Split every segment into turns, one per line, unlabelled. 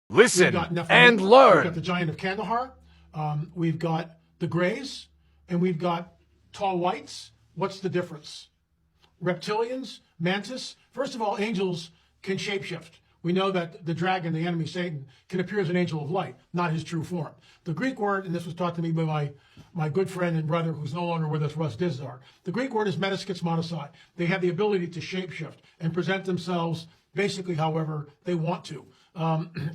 Listen
We've got Nephilim,
and
we've
learn.
got the giant of Kandahar, we've got the Greys, and we've got tall whites. What's the difference? Reptilians, mantis. First of all, angels can shapeshift. We know that the dragon, the enemy Satan, can appear as an angel of light, not his true form. The Greek word, and this was taught to me by my good friend and brother who's no longer with us, Russ Dizdar. The Greek word is metaskitsmonosai. They have the ability to shapeshift and present themselves basically however they want to.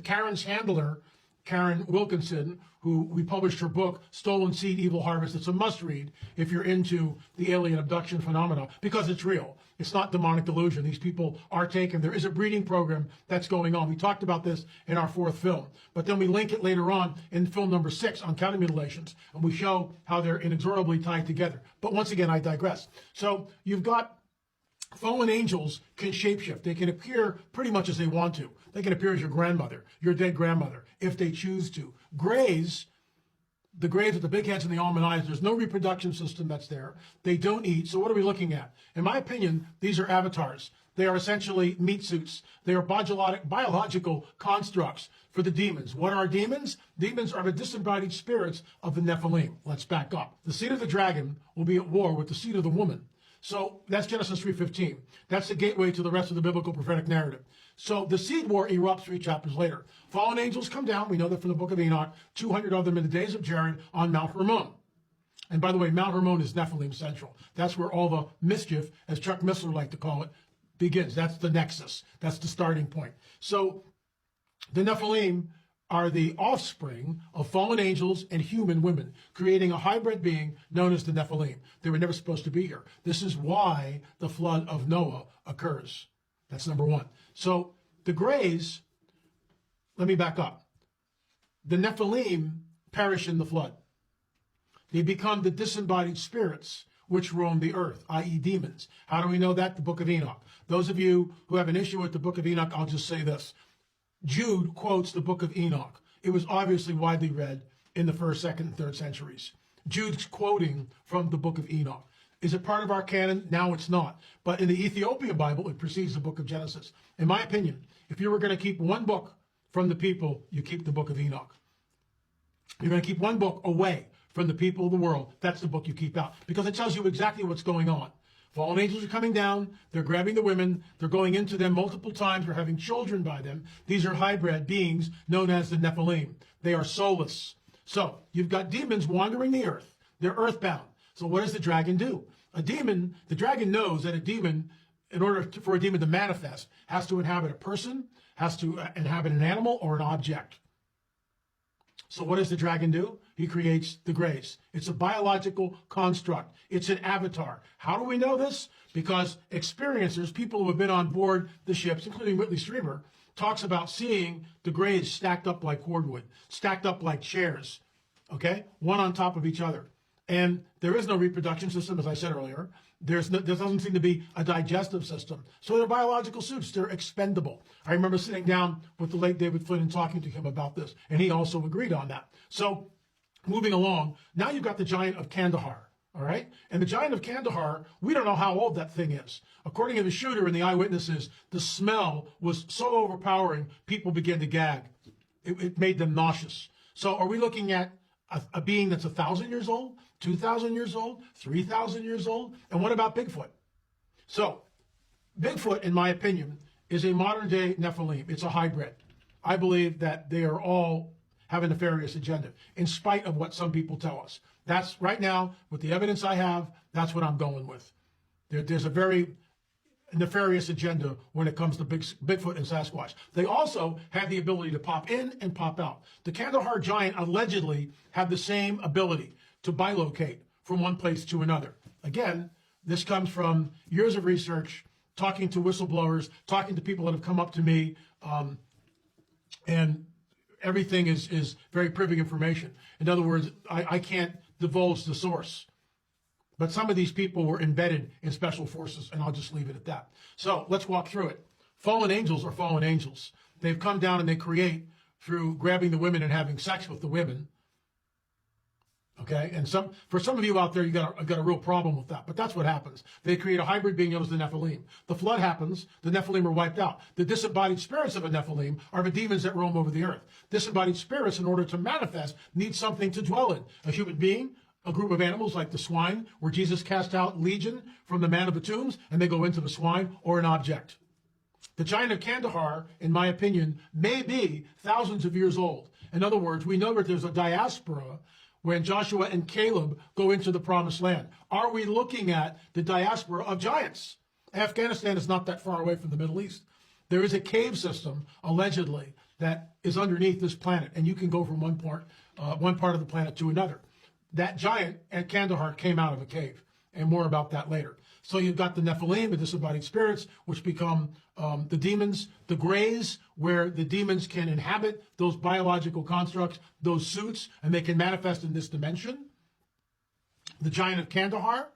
Karen's handler, Karen Wilkinson, who we published her book, Stolen Seed, Evil Harvest. It's a must-read if you're into the alien abduction phenomena, because it's real. It's not demonic delusion. These people are taken. There is a breeding program that's going on. We talked about this in our fourth film, but then we link it later on in film number 6 on counter mutilations, and we show how they're inexorably tied together. But once again, I digress. So you've got fallen angels can shapeshift. They can appear pretty much as they want to. They can appear as your grandmother, your dead grandmother, if they choose to. Greys, the Greys with the big heads and the almond eyes, there's no reproduction system that's there. They don't eat. So what are we looking at? In my opinion, these are avatars. They are essentially meat suits. They are biological constructs for the demons. What are demons? Demons are the disembodied spirits of the Nephilim. Let's back up. The seed of the dragon will be at war with the seed of the woman. So that's Genesis 3:15. That's the gateway to the rest of the biblical prophetic narrative. So the seed war erupts 3 chapters later. Fallen angels come down. We know that from the book of Enoch, 200 of them in the days of Jared on Mount Hermon. And by the way, Mount Hermon is Nephilim Central. That's where all the mischief, as Chuck Missler liked to call it, begins. That's the nexus. That's the starting point. So the Nephilim are the offspring of fallen angels and human women, creating a hybrid being known as the Nephilim. They were never supposed to be here. This is why the flood of Noah occurs. That's number one. So the Greys, let me back up. The Nephilim perish in the flood. They become the disembodied spirits which roam the earth, i.e. demons. How do we know that? The book of Enoch. Those of you who have an issue with the book of Enoch, I'll just say this. Jude quotes the book of Enoch. It was obviously widely read in the 1st, 2nd, and 3rd centuries. Jude's quoting from the book of Enoch. Is it part of our canon? Now it's not. But in the Ethiopian Bible, it precedes the book of Genesis. In my opinion, if you were going to keep one book from the people, you keep the book of Enoch. You're going to keep one book away from the people of the world. That's the book you keep out, because it tells you exactly what's going on. Fallen angels are coming down. They're grabbing the women. They're going into them multiple times. They're having children by them. These are hybrid beings known as the Nephilim. They are soulless. So you've got demons wandering the earth. They're earthbound. So what does the dragon do? A demon, the dragon knows that a demon, in order for a demon to manifest, has to inhabit a person, has to inhabit an animal or an object. So what does the dragon do? He creates the Greys. It's a biological construct. It's an avatar. How do we know this? Because experiencers, people who have been on board the ships, including Whitley Strieber, talks about seeing the Greys stacked up like cordwood, stacked up like chairs, okay? One on top of each other. And there is no reproduction system, as I said earlier. There doesn't seem to be a digestive system. So they're biological suits. They're expendable. I remember sitting down with the late David Flynn and talking to him about this, and he also agreed on that. So moving along, now you've got the giant of Kandahar, all right? And the giant of Kandahar, we don't know how old that thing is. According to the shooter and the eyewitnesses, the smell was so overpowering, people began to gag. It made them nauseous. So are we looking at a being that's 1,000 years old, 2,000 years old, 3,000 years old? And what about Bigfoot? So Bigfoot, in my opinion, is a modern day Nephilim. It's a hybrid. I believe that they are all have a nefarious agenda, in spite of what some people tell us. That's right now, with the evidence I have, that's what I'm going with. There's a very nefarious agenda when it comes to Bigfoot and Sasquatch. They also have the ability to pop in and pop out. The Kandahar giant allegedly have the same ability to bilocate from one place to another. Again, this comes from years of research, talking to whistleblowers, talking to people that have come up to me, and everything is very privy information. In other words, I can't divulge the source. But some of these people were embedded in special forces, and I'll just leave it at that. So let's walk through it. Fallen angels are fallen angels. They've come down and they create through grabbing the women and having sex with the women. Okay, and for some of you out there, you got a real problem with that. But that's what happens. They create a hybrid being known as the Nephilim. The flood happens. The Nephilim are wiped out. The disembodied spirits of a Nephilim are the demons that roam over the earth. Disembodied spirits, in order to manifest, need something to dwell in. A human being, a group of animals like the swine, where Jesus cast out legion from the man of the tombs, and they go into the swine, or an object. The giant of Kandahar, in my opinion, may be thousands of years old. In other words, we know that there's a diaspora when Joshua and Caleb go into the promised land. Are we looking at the diaspora of giants? Afghanistan is not that far away from the Middle East. There is a cave system, allegedly, that is underneath this planet, and you can go from one part of the planet to another. That giant at Kandahar came out of a cave, and more about that later. So you've got the Nephilim, the disembodied spirits, which become the demons, the grays, where the demons can inhabit those biological constructs, those suits, and they can manifest in this dimension. The giant of Kandahar,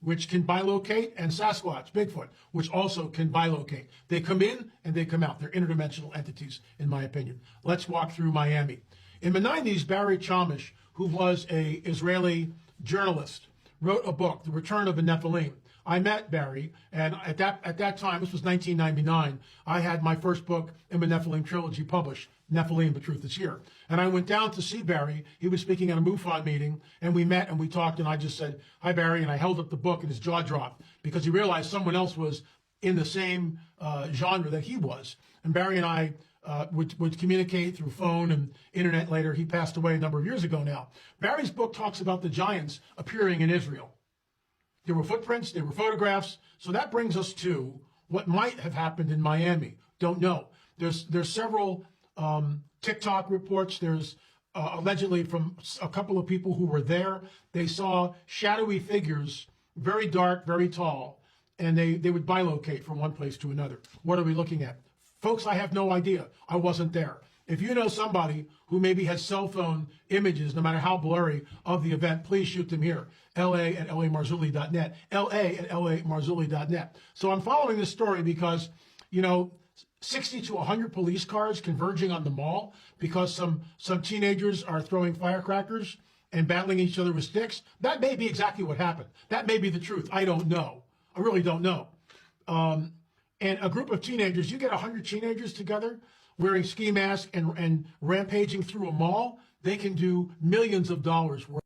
which can bilocate, and Sasquatch, Bigfoot, which also can bilocate. They come in and they come out. They're interdimensional entities, in my opinion. Let's walk through Miami. In the 90s, Barry Chamish, who was an Israeli journalist, wrote a book, The Return of the Nephilim. I met Barry, and at that time, this was 1999, I had my first book in the Nephilim trilogy published, Nephilim, The Truth Is Here. And I went down to see Barry. He was speaking at a MUFON meeting, and we met and we talked, and I just said, "Hi, Barry," and I held up the book, and his jaw dropped because he realized someone else was in the same genre that he was. And Barry and I would communicate through phone and internet later. He passed away a number of years ago now. Barry's book talks about the giants appearing in Israel. There were footprints, there were photographs. So that brings us to what might have happened in Miami. Don't know. There's several TikTok reports. There's allegedly from a couple of people who were there. They saw shadowy figures, very dark, very tall, and they would bilocate from one place to another. What are we looking at? Folks, I have no idea. I wasn't there. If you know somebody who maybe has cell phone images, no matter how blurry, of the event, please shoot them here. la@lamarzulli.net. la@lamarzulli.net. So I'm following this story because, 60 to 100 police cars converging on the mall because some teenagers are throwing firecrackers and battling each other with sticks. That may be exactly what happened. That may be the truth. I don't know. I really don't know. And a group of teenagers, you get 100 teenagers together wearing ski masks and rampaging through a mall, they can do millions of dollars worth